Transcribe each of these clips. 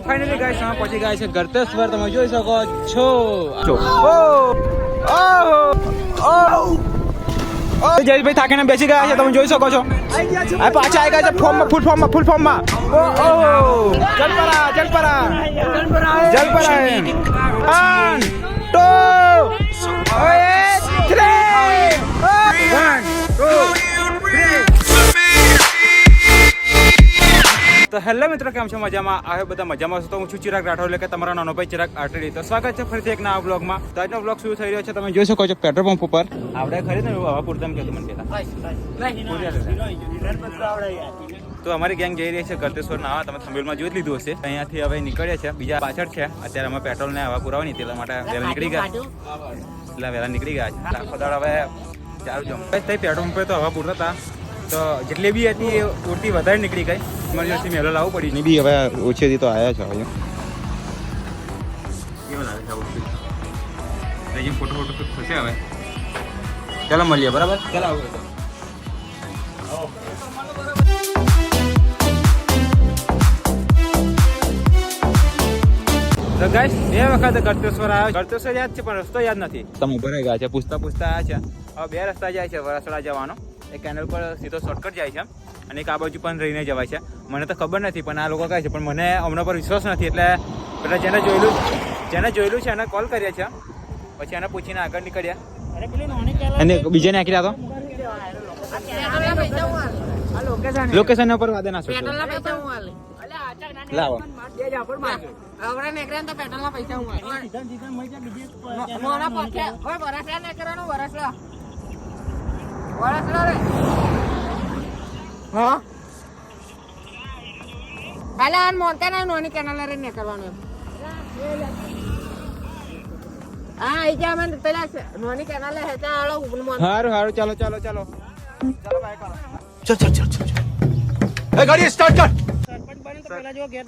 Finally guys અમે પહોંચી ગયા છે ગળતેશ્વર. તમે જોઈ શકો છો. જયેશભાઈ થાકીને બેસી ગયા છે. તમે જોઈ શકો છો. આ પાછા આવી ગયા છે ફોર્મમાં ફૂલ ફોર્મમાં. જલપરા 1 2 તો હેલો મિત્રો, કેમ છો? મજામાં? આવે બધા મજામાં છો? તો હું છું ચિરાગ રાઠોડ, એટલે કે તમારો નાનો ભાઈ ચિરાગ આટડી. તો સ્વાગત છે ફરીથી એક નવા બ્લોગમાં. તો આજનો બ્લોગ શરૂ થઈ રહ્યો છે. તમે જોઈ શકો છો પેટ્રોલ પંપ ઉપર આપણે ખરીદે હવા પૂરતા કીધું મને પેલા. તો અમારી ગેંગ જઈ રહી છે ગળતેશ્વર નાવા. તમે થંબેલમાં જોઈ લીધું હશે. અહીંયાથી હવે નીકળ્યા છે, બીજા પાછળ છે. અત્યારે અમે પેટ્રોલ ને હવા પુરાવાની એટલા માટે વહેલા નીકળી ગયા. એટલે વહેલા નીકળી ગયા છે. આખો દાડો હવે ચાલુ જો પેટ્રોલ પંપે તો હવા પૂરતા હતા. તો જેટલી બી હતી એ ઓછી વધારે નીકળી ગઈ. ઇમરજન્સી મેલો લાવવું પડી. ની બી હવે ઓછી હતી તો આવ્યા છે. હવે કેવું લાગે છે? ફોટો થશે હવે. ચાલો મળીએ. બરાબર, ચાલો આવું. તો ગાઈસ 2 વખત ગળતેશ્વર આવ્યો. ગળતેશ્વર યાદ છે પણ રસ્તો યાદ નથી. તમે ઉભા રહી ગયા છે, પૂછતા આવ્યા છે. હવે 2 રસ્તા જાય છે વરાસડા જવાનો. એક કેનલ પર સીધો શોર્ટકટ જાય છે અને એક આ બાજુ પણ રહીને જવાય છે. મને તો ખબર નથી પણ આ લોકો કહે છે, પણ મને હમણાં પર વિશ્વાસ નથી. એટલે પેલા જેને જોયેલું છે એને કોલ કર્યા છે, પછી એને પૂછીને આગળ નીકળ્યા અને બીજાને નાખી રહ્યા. લોકેશન ઉપર વાદે નાખો. લાવો નોની કેનાલ ને કરવાનું. પેલા નોની કેનાલ હારું ચાલો ગાડી સ્ટાર્ટ કર.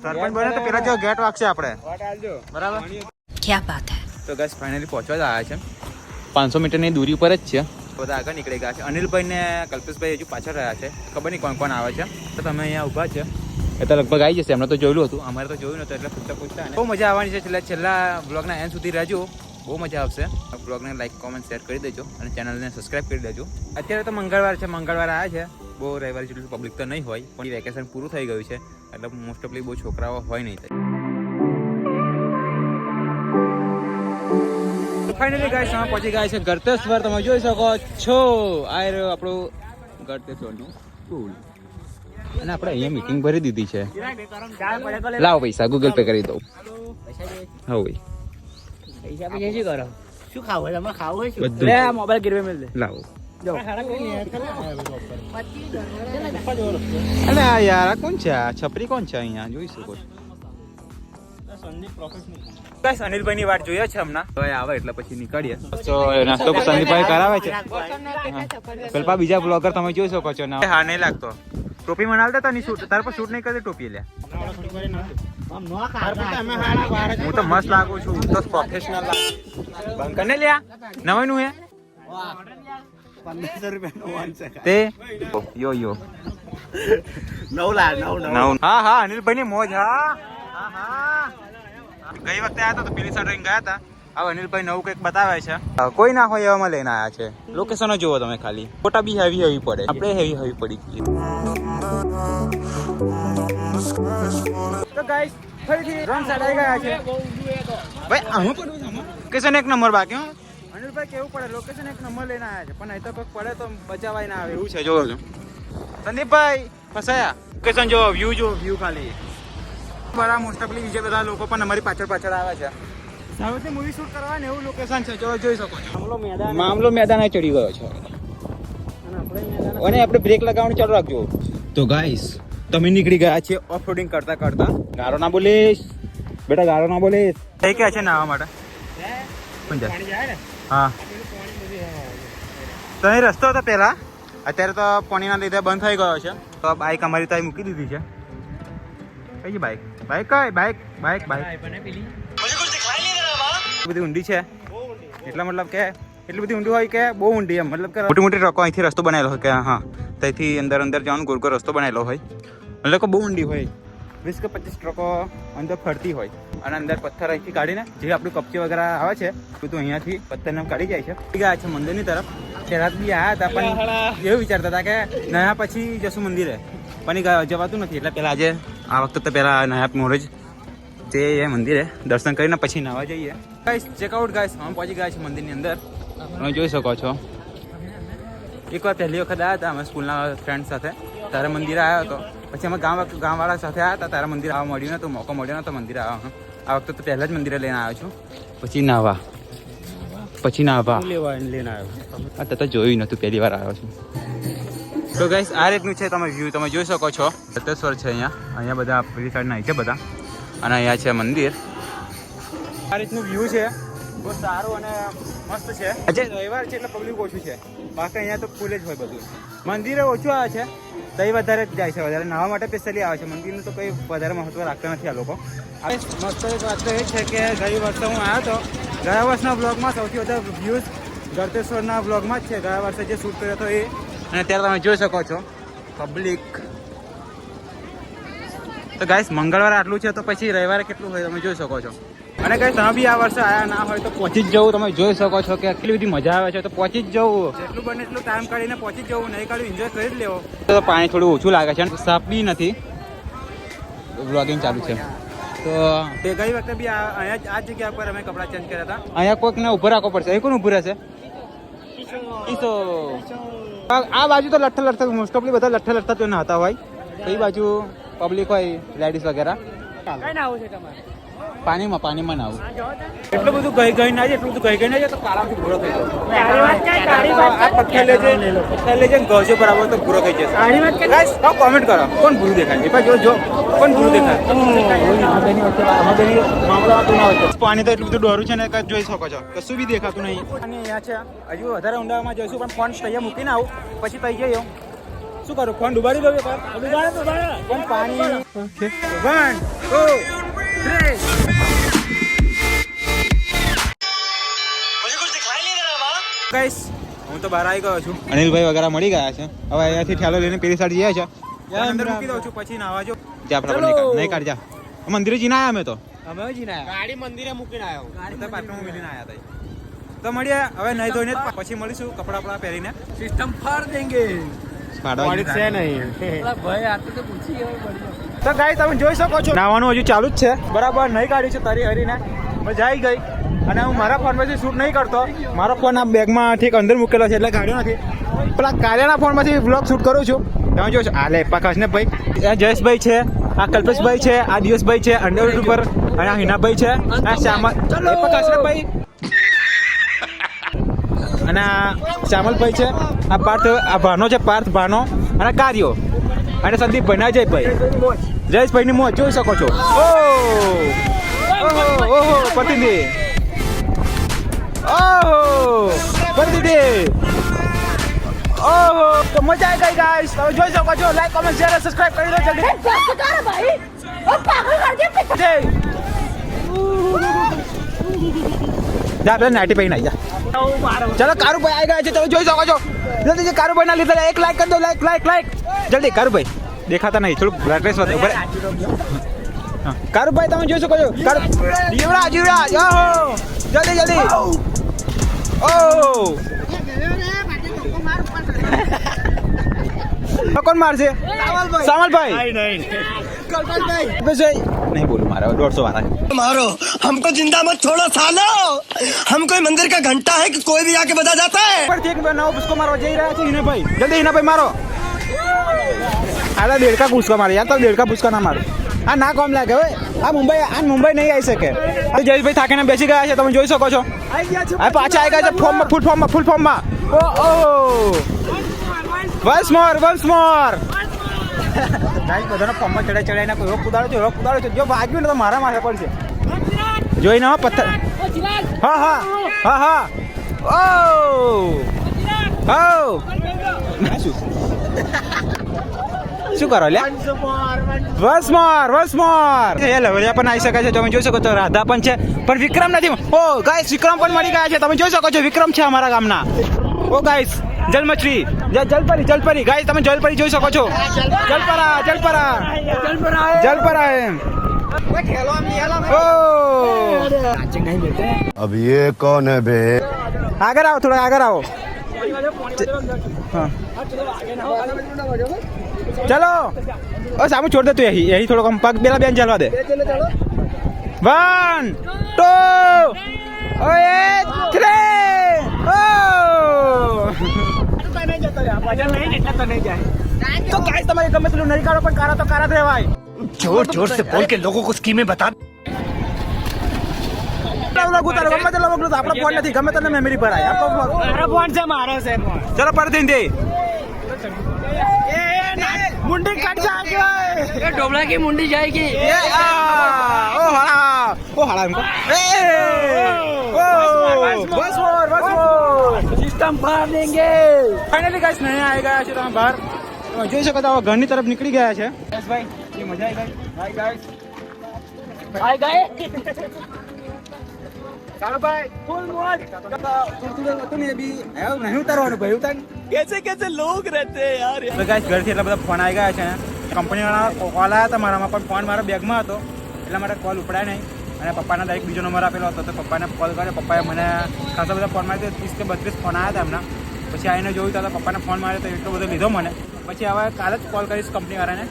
સરપંચ બને તો પેલા જો ગેટ વાગશે આપણે. બરાબર, ક્યા બાત હે. તો ગાઈસ ફાઇનલી પહોંચવા જ આવ્યા છે. 500 મીટરની દૂરી ઉપર જ છે. બધા આગળ નીકળી ગયા છે. અનિલભાઈ ને કલ્પેશભાઈ હજુ પાછળ રહ્યા છે. ખબર નહીં કોણ આવે છે. તો તમે અહીંયા ઊભા છે એટલે લગભગ આવી જશે. એમને તો જોયેલું હતું, અમારે તો જોયું નતું. એટલે પૂછતા બહુ મજા આવવાની છે. છેલ્લા બ્લોગના એન્ડ સુધી રહેજો, બહુ મજા આવશે. બ્લોગને લાઈક કોમેન્ટ શેર કરી દેજો અને ચેનલને સબસ્ક્રાઈબ કરી દેજો. અત્યારે તો મંગળવાર છે, મંગળવાર આવ્યા છે. બહુ રવિવાર જેટલું પબ્લિક તો નહીં હોય, પણ વેકેશન પૂરું થઈ ગયું છે એટલે મોસ્ટ ઓફલી બહુ છોકરાઓ હોય નહીં. ફાઇનલી ગાઈસ અમે પહોંચી ગયા છે ગળતેશ્વર. તમે જોઈ શકો છો. આ રહ્યો આપણું ગળતેશ્વરનું પુલ. અને આપણે અહીંયા મીટિંગ ભરી દીધી છે. લાવો પૈસા ગૂગલ પે કરી દઉં. હા ભાઈ, શું ખાવું? તમે ખાવું હોય? બધું મોબાઈલ ગીરવે મેલ દે. લાવો. અરે યાર, આ કોણ છે? આ છપરી કોણ છે? અહીંયા જોઈ શકો છો. ગાઈસ અનિલભાઈની વાટ જોઈએ છે હમણાં. હવે આવે એટલે પછી નીકળીએ. તો નાસ્તો સંદીપભાઈ કરાવે છે. પેલા બીજા બ્લોગર તમે જોઈ શકો છો. હા, નહીં લાગતો. ટોપી મનાલ દેતા ની શૂટ. તાર પર શૂટ નહીં કરે ટોપી લે. હું તો મસ્ત લાગુ છું. હું તો પ્રોફેશનલ લાગુ. બંકર ને લ્યા નવાનું હે 1500 રૂપિયા તે યો 9 હા અનિલભાઈ ની મોજ. હા ગઈ વખતે આવ્યા તો પેલી સાઈડ ગયા હતા. હવે અનિલભાઈ નવું કંઈક બતાવે છે. કોઈ ના હોય એવામાં લઈને આવ્યા છે. લોકેશનો જુઓ તમે ખાલી. ફોટા બી હેવી પડે. આપણે હેવી પડી ગઈ. તો ગાઈસ ફરીથી રોંગ સાઈડ આવી ગયા છે. ભાઈ આમાં પડવું છે. લોકેશન 1 નંબર બાકી. હો અનિલભાઈ કેવું પડે, લોકેશન 1 નંબર લઈને આવ્યા છે. પણ અહીં તો કોઈક પડે તો બચાવાય ના આવે એવું છે. જોવો છો સંદીપભાઈ ફસાયા. લોકેશન જો વ્યૂ ખાલી. બરા મોસ્ટ ઓફલી બીજા બધા લોકો પણ અમારી પાછળ આવે છે. સાઉથની મૂવી શૂટ કરવા ને એવું લોકેશન છે. જોઈ શકો છો. મામલો મેદાન ચડી ગયો છે અને આપણે બ્રેક લગાવવાનું ચાલુ રાખજો. તો ગાઈસ તમે નીકળી ગયા છે ઓફ રોડિંગ કરતા. ગારો ના બોલીશ બેટા, ગારો ના બોલીશ. કઈ ક્યાં છે નાવા માટે? હા, તો અહીં રસ્તો હતો પહેલા. અત્યારે તો પાણીના લીધે બંધ થઈ ગયો છે. તો બાઇક અમારી ત્યાં મૂકી દીધી છે. કઈ બાઇક બધી ઊંડી છે. એટલા મતલબ કે એટલી બધી ઊંડી હોય કે બહુ ઊંડી એમ. મતલબ કે મોટી ટ્રકો અહીંથી રસ્તો બનાવેલો હોય કે હા ત્યાંથી અંદર જવાનું ગોળ રસ્તો બનાવેલો હોય. મતલબ કે બહુ ઊંડી હોય. 20 કે 25 ટ્રકો અંદર ફરતી હોય અને અંદર પથ્થર અહીંથી કાઢીને જે આપણું કપચી વગેરે આવે છે બધું અહીંયાથી પથ્થરને કાઢી જાય છે ગયા છે મંદિરની તરફ. પહેલા બી આવ્યા હતા પણ એવું વિચારતા હતા કે નયા પછી જશું મંદિરે, પણ એ જવાતું નથી. એટલે પહેલાં આજે આ વખતે તો પહેલાં નયા મોડે જ તે મંદિરે દર્શન કરીને પછી નાવા જઈએ. ગાઈસ ચેકઆઉટ ગાઈસ અમે પહોંચી ગયા છે મંદિરની અંદર. તમે જોઈ શકો છો એકવાર પહેલી વખત આવ્યા હતા અમે સ્કૂલના ફ્રેન્ડ સાથે, ત્યારે મંદિરે આવ્યો હતો. પછી અમે ગામવાળા સાથે આવ્યા હતા, ત્યારે મંદિર આવવા મળ્યું નહોતું, મોકો મળ્યો નહોતો મંદિરે આવવાનો. આ વખતે તો પહેલાં જ મંદિરે લઈને આવ્યો છું. પછી નાવા લઈને આવ્યો આ તો જોયું નહોતું, પહેલી વાર આવ્યો છું. તો ગાઈસ આ રીતનું છે, તમે વ્યૂ તમે જોઈ શકો છો. દત્તેશ્વર છે અહીંયા બધા પેલી સાઈડ નાય છે બધા, અને અહીંયા છે મંદિર. આ રીતનું વ્યૂ છે, બહુ સારું અને મસ્ત છે. આજે રવિવાર છે એટલે પબ્લિક ઓછું છે, બાકી અહીંયા તો ફૂલ જ હોય બધું. મંદિરે ઓછું આવે છે તો એ વધારે જ જાય છે, વધારે નાહવા માટે સ્પેશિયલી આવે છે. મંદિરનું તો કંઈ વધારે મહત્વ રાખતા નથી આ લોકો. મસ્ત એક વાત તો એ છે કે ગઈ વર્ષે હું આવ્યો હતો, ગયા વર્ષના બ્લોગમાં સૌથી વધારે વ્યૂઝ ગળતેશ્વરના બ્લોગમાં જ છે. ગયા વર્ષે જે શૂટ કર્યો હતો એ, અને ત્યારે તમે જોઈ શકો છો પબ્લિક. તો ગાઈસ મંગળવારે આટલું છે તો પછી રવિવારે કેટલું હોય તમે જોઈ શકો છો. અને ગાઈસ તમે બી આ વર્ષે આવ્યા ના હોય તો પહોંચી જ જવું. તમે જોઈ શકો છો કે એટલી બધી મજા આવે છે તો પહોંચી જ જવું. જેટલું બને એટલું ટાઈમ કાઢીને પહોંચી જ જવું, નહીં કાઢ્યું એન્જોય કરી જ લેવો. તો પાણી થોડું ઓછું લાગે છે અને સાફ બી નથી. બ્લોગિંગ ચાલુ છે તો તે ગઈ વખતે બી અહીંયા આ જગ્યા પર અમે કપડાં ચેન્જ કર્યા હતા. અહીંયા કોઈકને ઊભો રાખવો પડશે. એ કોણ ઊભું રહેશે? ઈસો. આ બાજુ તો લઠ્ઠા મોસ્ટ ઓફલી બધા લઠ્ઠા તો નહાતા હોય. કઈ બાજુ પબ્લિક હોય લેડીઝ વગેરે. પાણીમાં નાવું. એટલું બધું ગઈ ના જાય, એટલું બધું ગઈ ના જાય તો કાળાથી ભૂરો થઈ જાય. પથ્થર લેજે ગજો બરાબર તો ભૂરો થઈ જશે. કોમેન્ટ કરો કોણ ભૂરું દેખાય, જો કોણ ભૂરું દેખાય. પાણી તો એટલું બધું ડોરું છે ને જોઈ શકો છો, કશું બી દેખાતું નહીં. અને અહીંયા છે હજુ વધારે ઊંડામાં જઈશું, પણ ફોન તૈયાર મૂકીને આવું પછી તઈ જઈએ. શું કરું, ફોન ડુબાડી દઉં પણ પાણી. 1 2 3 ગાઈસ હું તો બહાર આવી ગયો છું. અનિલભાઈ વગેરે મળી ગયા છે. હવે અહીંયાથી ઠેલો લઈને પેલી સાઈડ જઈએ છે, અંદર મૂકી દઉં છું પછી નાવા જો. ત્યાં આપણે નહીં કાઢ જા. મંદિરે જઈને આવ્યા અમે તો. ગાડી મંદિરે મૂકીને આવ્યો, ગાડી પાટણમાં મિલીને આવ્યા હતા. તો મળીએ હવે નહીં ધોઈને પછી મળીશું કપડા બપડા પહેરીને. સિસ્ટમ ફાડ દેંગે. તો ગાઈસ તમે જોઈ શકો છો નાવાનું હજુ ચાલુ જ છે, બરાબર નહીં કાઢ્યું છે તરી હરીને મજા આવી ગઈ. અને હું મારા ફોનમાંથી શૂટ નહીં કરતો, મારો ફોન આ બેગમાં ઠીક અંદર મૂકેલો છે એટલે કાઢ્યો નથી. પેલા કાલિયાના ફોનમાંથી વ્લોગ શૂટ કરું છું. તમે જોશો આ લે પ્રકાશને ભાઈ, આ જયેશભાઈ છે, આ કલ્પેશભાઈ છે, આ દિવસભાઈ છે અંડરવુડ ઉપર, અને આ હિનાભાઈ છે, આ શ્યામલ પ્રકાશભાઈ, અને આ શ્યામલભાઈ છે, આ પાર્થ, આ ભાનો છે પાર્થ ભાનો, અને કાર્યો, અને સંદીપભાઈ ના જયભાઈ. જયેશભાઈની મોજ જોઈ શકો છો. ઓહો પતિદે, ઓહો પતિદે, ઓહો તો મજા આવી ગઈ ગાઈસ. તમે જોઈ શકો છો. લાઈક કોમેન્ટ શેર સબસ્ક્રાઇબ કરી દો જલ્દી. જા બે નાટી પૈ ના જા. ચલો કારુભાઈ આવી ગયા છે, તમે જોઈ શકો છો. જલ્દી કારુભાઈ ના લીધે એક લાઈક કરી દો. લાઈક જલ્દી. કારુભાઈ દેખાતા નહીં, થોડું બ્રાઇટનેસ વધે. કારુભાઈ તમે જોઈ શકો છો. યુવરાજ ઓહો જલ્દી. ઓહો કોણ મારશે? સામલભાઈ નહીં બોલું મારે 150 વાળા मारो हमको जिंदा मत छोड़ो सालो, हम कोई मंदिर का घंटा है कि कोई भी आके बजा जाता है. पर एक नौ उसको मारो जई रहा है हिना भाई. जल्दी हिना भाई मारो. आधा 1.5 का उसको मारो यार, तो 1.5 का उसका ना मारो. આ ના કોમ લાગે હવે. આ મુંબઈ નહીં આવી શકે. જયેશભાઈ થાકીને બેસી ગયા છે, તમે જોઈ શકો છો. આ પાછા આવી ગયા છે ફૂલ ફોર્મમાં. ઓહો વન્સ મોર. ગાઈસ બધાનો ફોર્મમાં ચડાઈને કોઈ રોક કુદાડો છે. જો વાગ્યું ને તો મારા માથે પડશે. જોઈને હો પથ્થર. હા શું કરો લે? વન્સ મોર. એ લવરિયા પણ આવી શકે છે, તમે જોઈ શકો છો. રાધા પણ છે, પણ વિક્રમ નથી. ઓ ગાઈસ વિક્રમ પણ મળી ગયા છે, તમે જોઈ શકો છો. વિક્રમ છે અમારા ગામના. ઓ ગાઈસ જલમછલી જલપરી ગાઈસ તમે જલપરી જોઈ શકો છો જલપરા એમ ઓ अब ये कौन है बे? આગળ આવો થોડા આગળ આવો ચલો ઓ સામુ છોડ દે તું यही થોડો કમ પગ બેલા બેન ચાલવા દે 1 2 3 તો ગાઈસ તમારે ગમે પેલું નહીં કાઢો પણ કારા તો કારા જ રહેવાય जोर जोर से बोल के लोगों को स्कीमें बता. આપણો ફોન નથી ગમે તને મેમરી ભરાય આપણો ફોન છે મારો છે ચલો પરથી દે मुंडी कट जाएगी ये डोबला की मुंडी जाएगी ये ओ हड़ा हमको बस सिस्टम फाड़ देंगे फाइनली गाइस नहीं आएगा છે તમે બહાર જોઈ શકો તો ઘરની તરફ નીકળી ગયા છે બસ ભાઈ ये मजा आई guys hi guys hi guys ચાલો ભાઈ ફૂલ મોજ તો ને અભી નહીં ઉતારવાનું ભાઈ ઉતાર कैसे लोग रहते हैं यार तो गाइस ઘરથી એટલા બધા ફોન આવી ગયા છે કંપની વાળા કોલ આવ્યા હતા મારામાં પણ ફોન મારા બેગમાં હતો એટલા માટે કોલ ઉપડાય નહીં અને પપ્પાના ડાયરેક્ટ બીજો નંબર આપેલો હતો તો પપ્પાને કોલ કર્યો પપ્પાએ મને ખાસા બધા ફોન માર્યો 30 કે 32 ફોન આવ્યા હતા એમના પછી આવીને જોયું તો પપ્પાને ફોન માર્યો તો એટલો બધો લીધો મને પછી હવે કાલે જ કોલ કરીશ કંપનીવાળાને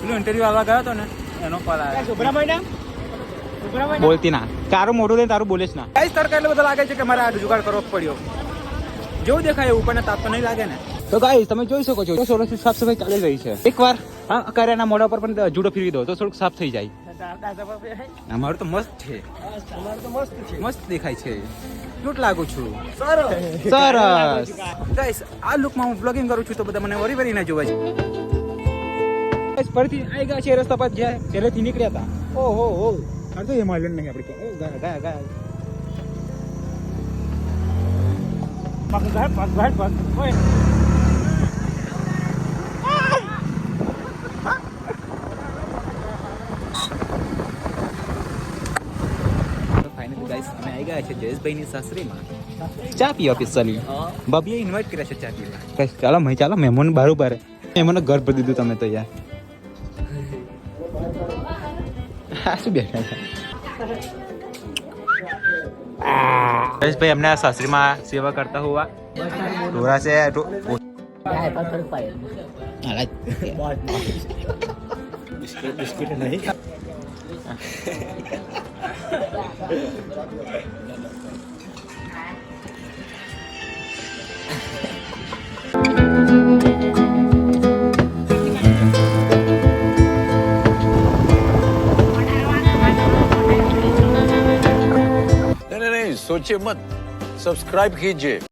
પેલું ઇન્ટરવ્યૂ આવવા ગયો હતો ને એનો કોલ આવ્યો બોલતી ના તારું મોઢું લઈને તારું બોલે જ ના કઈ તડકા એટલે બધા લાગે છે કે મારે આ જુગાડ કરવો પડ્યો જેવું દેખાય એવું પણ તાપ તો નહીં લાગે ને તો ગાઈસ તમે જોઈ શકો છો સોરસની સાફ સફાઈ ચાલી રહી છે એકવાર હા કર્યાના મોઢા પર પણ જુડો ફેરવી દો તો થોડુંક સાફ થઈ જાય અમારું તો મસ્ત છે મસ્ત દેખાય છે ક્યુટ લાગુ છું સરસ ગાઈસ આ લુકમાં હું બ્લોગિંગ કરું છું તો બધા મને વરી ના જોવા છે ગાઈસ ફરીથી આવી ગયા છે રસ્તા પર જ્યાં પહેલેથી નીકળ્યા હતા ઓહો અરે તો એ માલ્યો નહીં આપણે ગયા પગ ઓય ફાઇનલી ગાઈસ અમે આવી ગયા છે જયેશભાઈની સાસરીમાં ચા પીવા સ્પેશિયલી બબીએ ઇન્વાઇટ કર્યા છે ચા પીવા ગાઈસ ચાલો મહેમાન બરોબર મહેમાનને ઘર ભરી દીધું તમે તો યાર હા શું બેઠા છે જયેશભાઈ અમને સાસરીમાં સેવા કરતા हुआ थोड़ा से बिस्किट नहीं नहीं सोचिए मत सब्सक्राइब कीजिए